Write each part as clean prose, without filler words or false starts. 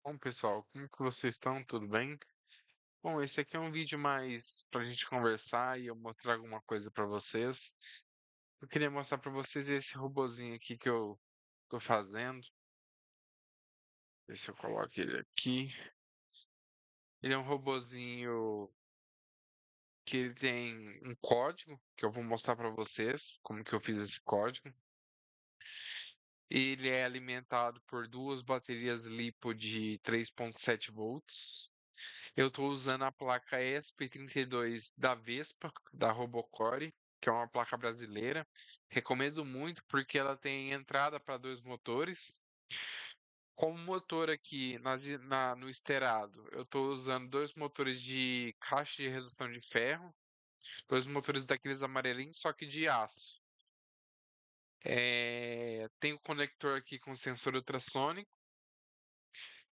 Bom, pessoal, como que vocês estão? Tudo bem? Bom, esse aqui é um vídeo mais pra gente conversar e eu mostrar alguma coisa pra vocês. Eu queria mostrar pra vocês esse robozinho aqui que eu tô fazendo. Ver se eu coloco ele aqui. Ele é um robozinho que ele tem um código que eu vou mostrar pra vocês como que eu fiz esse código. Ele é alimentado por duas baterias LiPo de 3,7 volts. Eu estou usando a placa ESP32 da Vespa, da Robocore, que é uma placa brasileira. Recomendo muito porque ela tem entrada para dois motores. Como motor aqui no esterado, eu estou usando dois motores de caixa de redução de ferro, dois motores daqueles amarelinhos, só que de aço. Tem o conector aqui com sensor ultrassônico.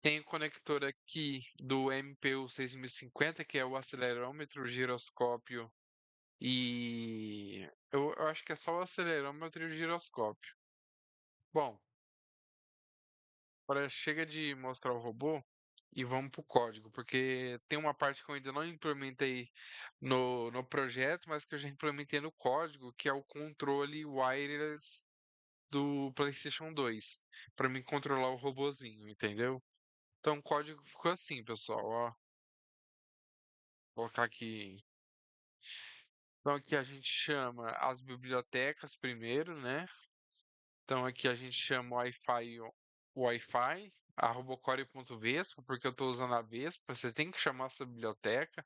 Tem o conector aqui do MPU 6050, que é o acelerômetro, o giroscópio e eu acho que é só o acelerômetro e o giroscópio. Bom, agora chega de mostrar o robô e vamos pro código, porque tem uma parte que eu ainda não implementei no projeto, mas que eu já implementei no código, que é o controle wireless do PlayStation 2, para mim controlar o robozinho, entendeu? Então o código ficou assim, pessoal, ó. Vou colocar aqui. Então aqui a gente chama as bibliotecas primeiro, né? Então aqui a gente chama Wi-Fi, a robocore.vespa, porque eu estou usando a Vespa. Você tem que chamar essa biblioteca,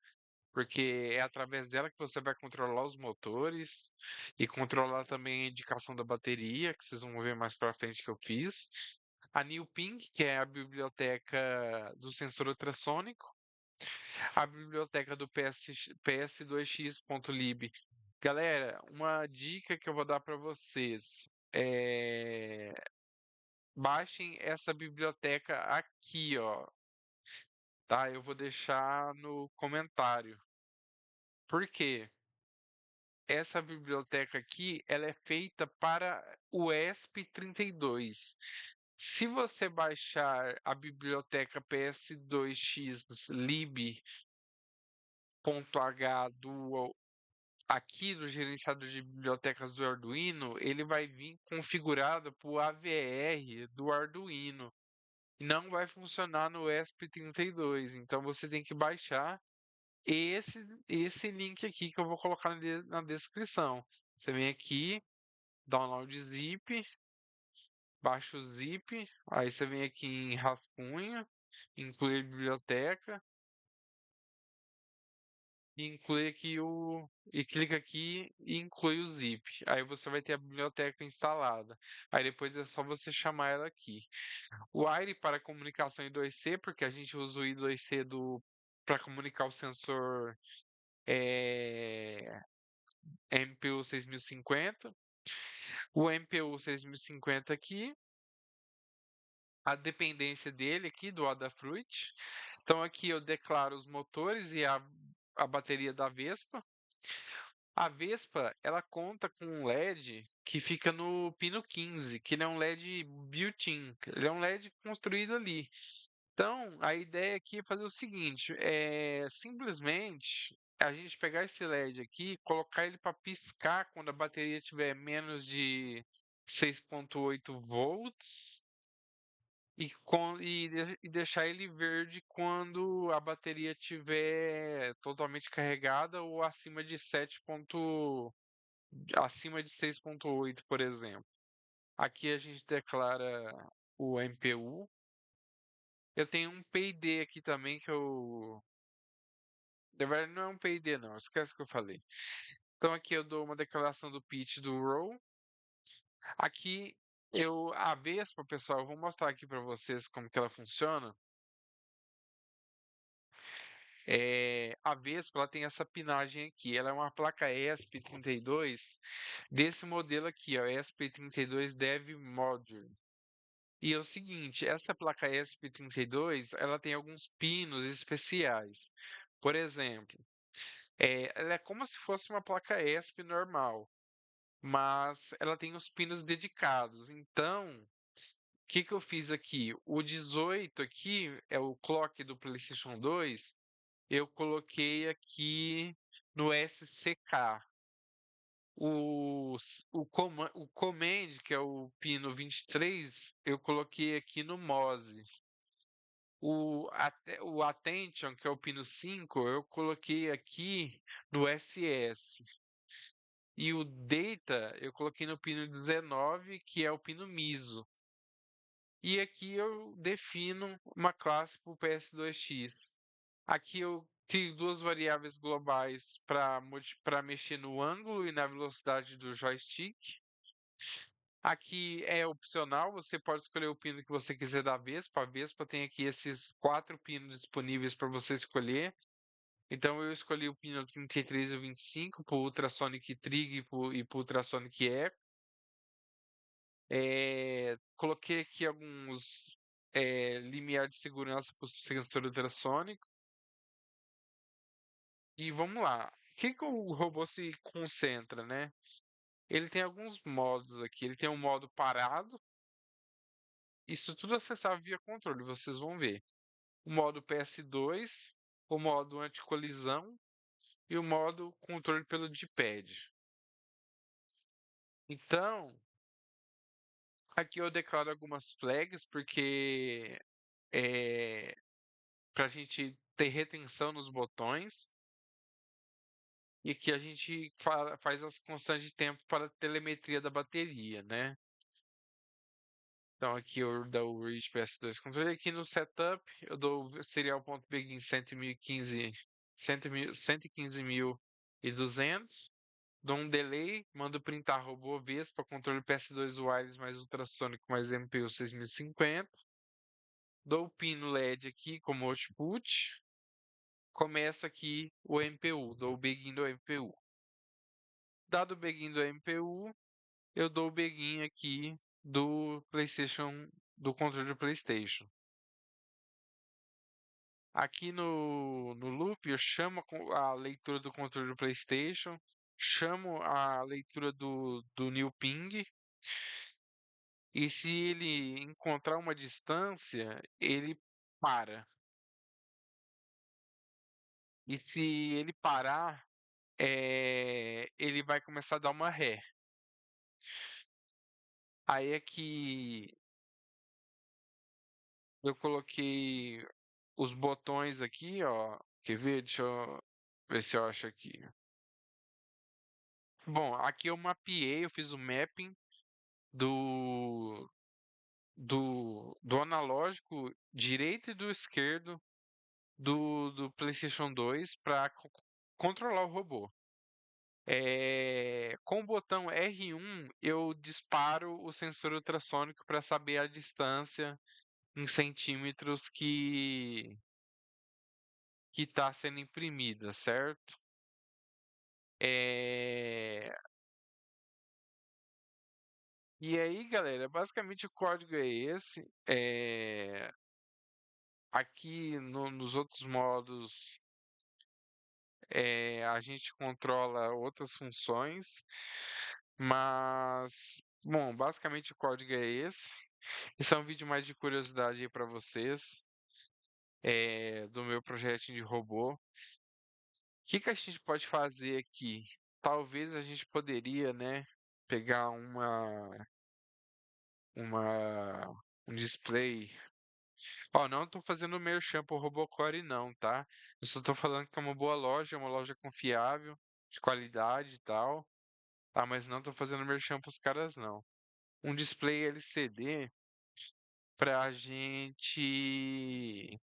porque é através dela que você vai controlar os motores e controlar também a indicação da bateria, que vocês vão ver mais para frente que eu fiz. A NewPing, que é a biblioteca do sensor ultrassônico. A biblioteca do ps2x.lib. Galera, uma dica que eu vou dar para vocês é baixem essa biblioteca aqui, ó, tá? Eu vou deixar no comentário. Por quê? Essa biblioteca aqui, ela é feita para o ESP32. Se você baixar a biblioteca ps2x lib.h do aqui do gerenciador de bibliotecas do Arduino, ele vai vir configurado para o AVR do Arduino. E não vai funcionar no ESP32. Então você tem que baixar esse link aqui que eu vou colocar na descrição. Você vem aqui, download zip, baixa o zip, aí você vem aqui em rascunho, inclui a biblioteca, e inclui aqui e clica aqui e inclui o zip. Aí você vai ter a biblioteca instalada. Aí depois é só você chamar ela aqui. O Wire para comunicação I2C, porque a gente usa o I2C para comunicar o sensor MPU 6050. O MPU 6050 aqui, a dependência dele aqui do Adafruit. Então aqui eu declaro os motores e a bateria da Vespa. A Vespa, ela conta com um LED que fica no pino 15, que ele é um LED built-in, ele é um LED construído ali. Então, a ideia aqui é fazer o seguinte, é simplesmente a gente pegar esse LED aqui, colocar ele para piscar quando a bateria tiver menos de 6,8 volts e deixar ele verde quando a bateria estiver totalmente carregada ou acima de 6,8, por exemplo. Aqui a gente declara o MPU. Eu tenho um PID aqui também que eu. Na verdade, não é um PID, não. Esquece o que eu falei. Então aqui eu dou uma declaração do pitch do row. Aqui a Vespa, pessoal, eu vou mostrar aqui para vocês como que ela funciona. A Vespa ela tem essa pinagem aqui. Ela é uma placa ESP32 desse modelo aqui, ó, ESP32 Dev Module. E é o seguinte, essa placa ESP32 ela tem alguns pinos especiais. Por exemplo, ela é como se fosse uma placa ESP normal, mas ela tem os pinos dedicados. Então, que eu fiz aqui? O 18 aqui é o clock do PlayStation 2. Eu coloquei aqui no SCK. O Command, que é o pino 23, eu coloquei aqui no MOSE. O Attention, que é o pino 5, eu coloquei aqui no SS. E o Data, eu coloquei no pino 19, que é o pino MISO. E aqui eu defino uma classe para o PS2X. Aqui eu crio duas variáveis globais para mexer no ângulo e na velocidade do joystick. Aqui é opcional, você pode escolher o pino que você quiser da Vespa. A Vespa tem aqui esses 4 pinos disponíveis para você escolher. Então eu escolhi o pino 33 e o 25 para o Ultrasonic Trig e para o Ultrasonic Echo. Coloquei aqui alguns limiar de segurança para o sensor ultrassônico. E vamos lá. O que o robô se concentra, né? Ele tem alguns modos aqui. Ele tem um modo parado. Isso tudo acessível via controle, vocês vão ver. O modo PS2, o modo anti-colisão e o modo controle pelo D-pad. Então, aqui eu declaro algumas flags, porque para a gente ter retenção nos botões. E que a gente faz as constantes de tempo para a telemetria da bateria, né? Então aqui eu dou o read PS2 controle. Aqui no setup eu dou o serial.begin 115.200. Dou um delay, mando printar robô Vespa, controle PS2 wireless mais ultrassônico mais MPU 6050. Dou o pino LED aqui como output. Começo aqui o MPU, dou o begin do MPU. Dado o begin do MPU, eu dou o begin aqui do PlayStation, do controle do PlayStation. Aqui no loop, eu chamo a leitura do controle do PlayStation, chamo a leitura do new ping, e se ele encontrar uma distância, ele para. E se ele parar, ele vai começar a dar uma ré. Aí é que eu coloquei os botões aqui, ó. Quer ver? Deixa eu ver se eu acho aqui. Bom, aqui eu mapeei, eu fiz o mapping do, do analógico direito e do esquerdo do PlayStation 2 para controlar o robô. Com o botão R1, eu disparo o sensor ultrassônico para saber a distância em centímetros que está sendo imprimida, certo? É, E aí, galera, basicamente o código é esse. Aqui nos outros modos, a gente controla outras funções, mas, bom, basicamente o código é esse. Esse é um vídeo mais de curiosidade aí para vocês, do meu projeto de robô. O que a gente pode fazer aqui? Talvez a gente poderia, né, pegar um display. Ó, não tô fazendo merchan pro Robocore não, tá? Eu só tô falando que é uma boa loja, uma loja confiável, de qualidade e tal, tá? Mas não tô fazendo merchan pros caras não. Um display LCD pra gente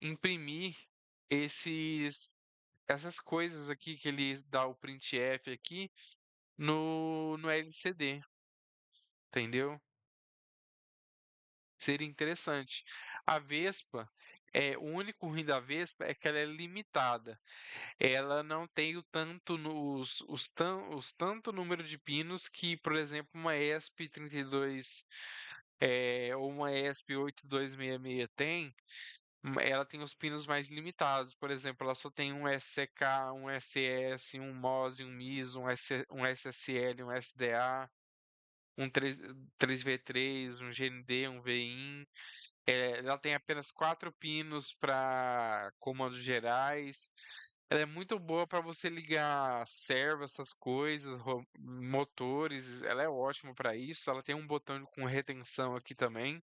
imprimir essas coisas aqui que ele dá o printf aqui no LCD, entendeu? Seria interessante. A Vespa, o único ruim da Vespa é que ela é limitada. Ela não tem o tanto os tanto número de pinos que, por exemplo, uma ESP32 ou uma ESP8266 tem. Ela tem os pinos mais limitados. Por exemplo, ela só tem um SCK, um SS, um MOSE, um MISO, um SSL, um SDA. um 3V3, um GND, um VIN. Ela tem apenas 4 pinos para comandos gerais. Ela é muito boa para você ligar servo, essas coisas, motores. Ela é ótima para isso. Ela tem um botão com retenção aqui também.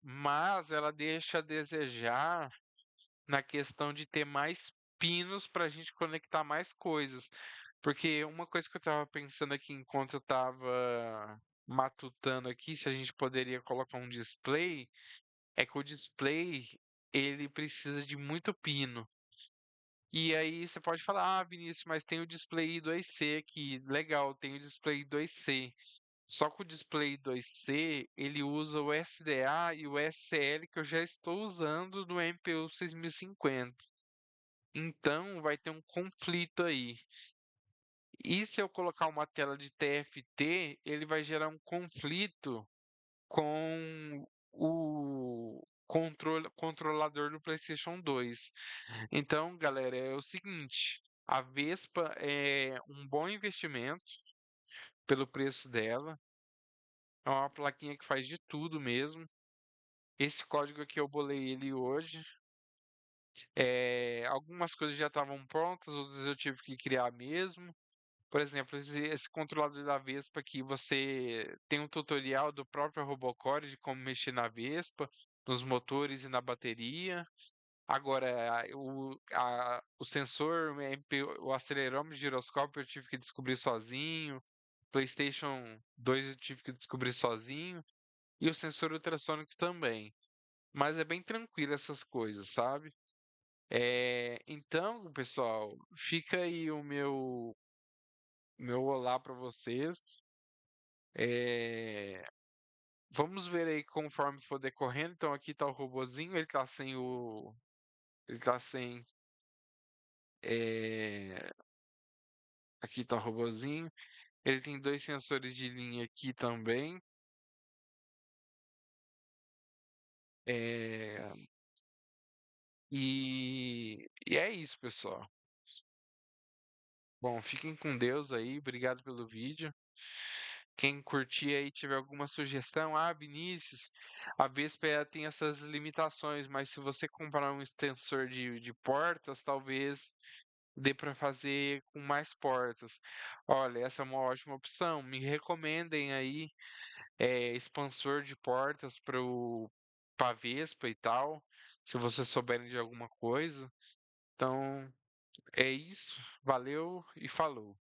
Mas ela deixa a desejar na questão de ter mais pinos para a gente conectar mais coisas. Porque uma coisa que eu estava pensando aqui enquanto eu estava matutando aqui, se a gente poderia colocar um display, é que o display ele precisa de muito pino. E aí você pode falar, ah, Vinícius, mas tem o display 2C aqui. Legal, tem o display 2C. Só que o display 2C, ele usa o SDA e o SL que eu já estou usando no MPU 6050. Então vai ter um conflito aí. E se eu colocar uma tela de TFT, ele vai gerar um conflito com o controlador do PlayStation 2. Então, galera, é o seguinte: a Vespa é um bom investimento pelo preço dela. É uma plaquinha que faz de tudo mesmo. Esse código aqui eu bolei ele hoje. Algumas coisas já estavam prontas, outras eu tive que criar mesmo. Por exemplo, esse controlador da Vespa aqui, você tem um tutorial do próprio Robocore de como mexer na Vespa, nos motores e na bateria. Agora, o sensor, o acelerômetro, giroscópio eu tive que descobrir sozinho. PlayStation 2 eu tive que descobrir sozinho. E o sensor ultrassônico também. Mas é bem tranquilo essas coisas, sabe? Então, pessoal, fica aí o meu olá para vocês. É, vamos ver aí conforme for decorrendo. Então aqui tá o robozinho, ele tá sem o. Ele tá sem. é, Aqui tá o robozinho. Ele tem dois sensores de linha aqui também. É, e é isso, pessoal. Bom, fiquem com Deus aí. Obrigado pelo vídeo. Quem curtir aí tiver alguma sugestão, ah, Vinícius, a Vespa tem essas limitações, mas se você comprar um extensor de portas, talvez dê para fazer com mais portas. Olha, essa é uma ótima opção. Me recomendem aí expansor de portas para Vespa e tal, se vocês souberem de alguma coisa. Então, é isso. Valeu e falou.